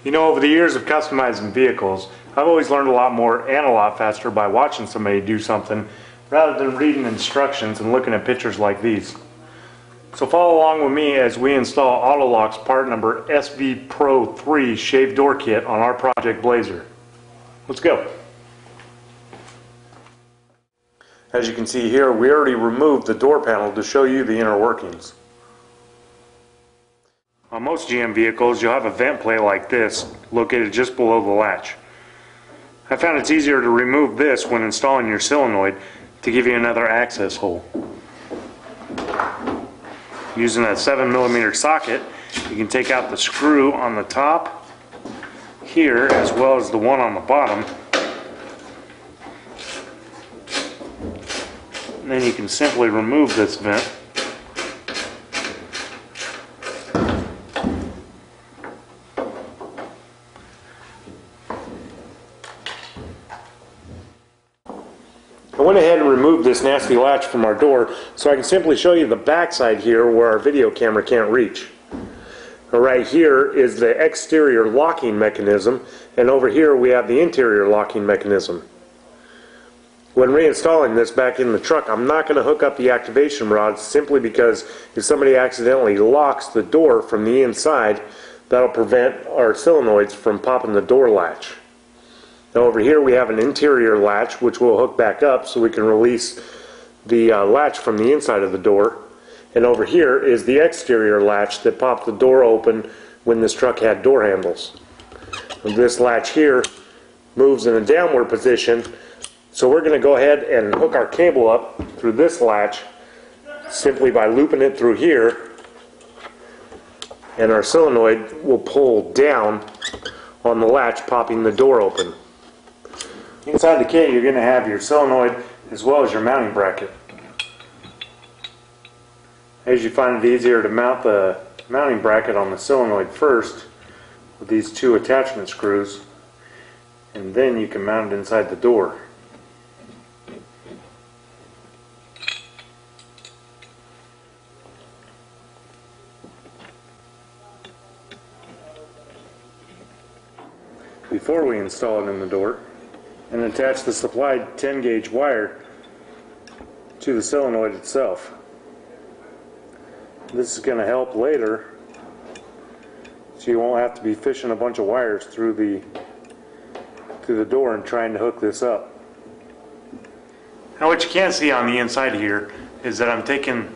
You know, over the years of customizing vehicles, I've always learned a lot more and a lot faster by watching somebody do something rather than reading instructions and looking at pictures like these. So follow along with me as we install AutoLoc's part number SV Pro 3 Shave Door Kit on our Project Blazer. Let's go. As you can see here, we already removed the door panel to show you the inner workings. On most GM vehicles, you'll have a vent plate like this located just below the latch. I found it's easier to remove this when installing your solenoid to give you another access hole. Using a 7mm socket, you can take out the screw on the top here as well as the one on the bottom. And then you can simply remove this vent. I went ahead and removed this nasty latch from our door so I can simply show you the back side here where our video camera can't reach. Right here is the exterior locking mechanism, and over here we have the interior locking mechanism. When reinstalling this back in the truck, I'm not going to hook up the activation rods simply because if somebody accidentally locks the door from the inside, that'll prevent our solenoids from popping the door latch. Now over here we have an interior latch which we'll hook back up so we can release the latch from the inside of the door. And over here is the exterior latch that popped the door open when this truck had door handles. And this latch here moves in a downward position, so we're going to go ahead and hook our cable up through this latch simply by looping it through here, and our solenoid will pull down on the latch, popping the door open. Inside the kit you're going to have your solenoid as well as your mounting bracket. As you find it easier to mount the mounting bracket on the solenoid first with these two attachment screws, and then you can mount it inside the door. Before we install it in the door, and attach the supplied 10-gauge wire to the solenoid itself. This is going to help later so you won't have to be fishing a bunch of wires through the door and trying to hook this up. Now what you can't see on the inside here is that I'm taking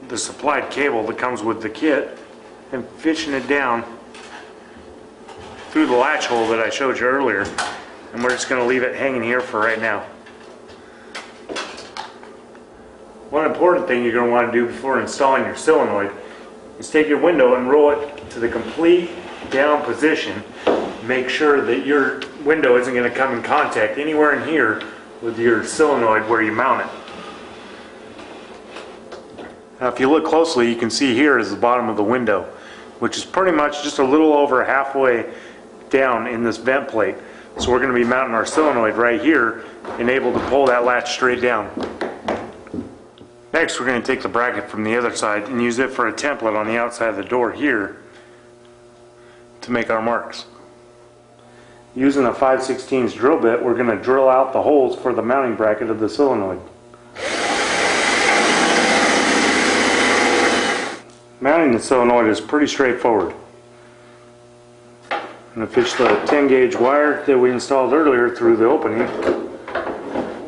the supplied cable that comes with the kit and fishing it down through the latch hole that I showed you earlier. And we're just going to leave it hanging here for right now. One important thing you're going to want to do before installing your solenoid is take your window and roll it to the complete down position. Make sure that your window isn't going to come in contact anywhere in here with your solenoid where you mount it. Now if you look closely, you can see here is the bottom of the window, which is pretty much just a little over halfway down in this vent plate. So we're going to be mounting our solenoid right here and able to pull that latch straight down. Next we're going to take the bracket from the other side and use it for a template on the outside of the door here to make our marks. Using a 5/16 drill bit, we're going to drill out the holes for the mounting bracket of the solenoid. Mounting the solenoid is pretty straightforward. I'm going to fish the 10-gauge wire that we installed earlier through the opening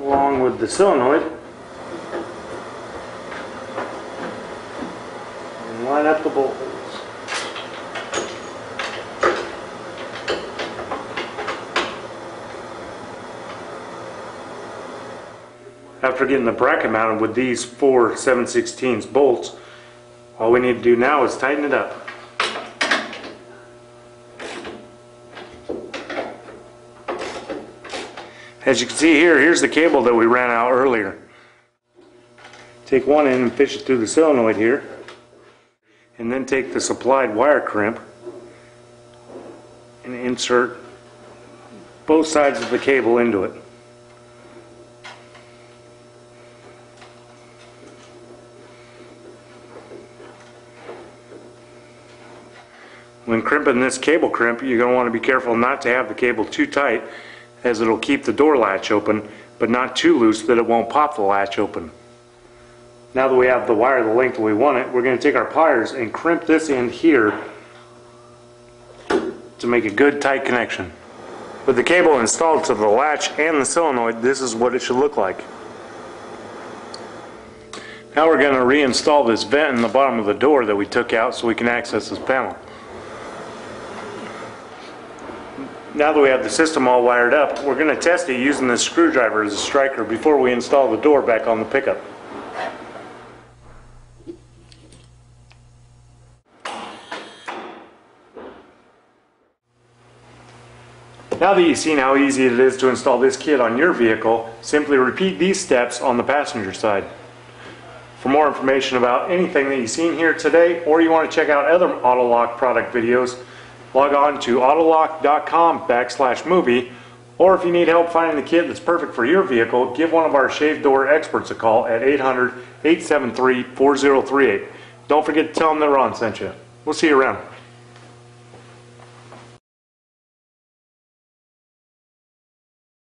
along with the solenoid and line up the bolt holes. After getting the bracket mounted with these 4 7/16 bolts, all we need to do now is tighten it up. As you can see here, here's the cable that we ran out earlier. Take one end and fish it through the solenoid here, and then take the supplied wire crimp and insert both sides of the cable into it. When crimping this cable crimp, you're going to want to be careful not to have the cable too tight, as it'll keep the door latch open, but not too loose that it won't pop the latch open. Now that we have the wire the length we want it, we're going to take our pliers and crimp this end here to make a good tight connection. With the cable installed to the latch and the solenoid, this is what it should look like. Now we're going to reinstall this vent in the bottom of the door that we took out so we can access this panel. Now that we have the system all wired up, we're going to test it using this screwdriver as a striker before we install the door back on the pickup. Now that you've seen how easy it is to install this kit on your vehicle, simply repeat these steps on the passenger side. For more information about anything that you've seen here today, or you want to check out other AutoLock product videos, log on to autolock.com/movie, or if you need help finding the kit that's perfect for your vehicle, give one of our shave door experts a call at 800-873-4038. Don't forget to tell them that Ron sent you. We'll see you around.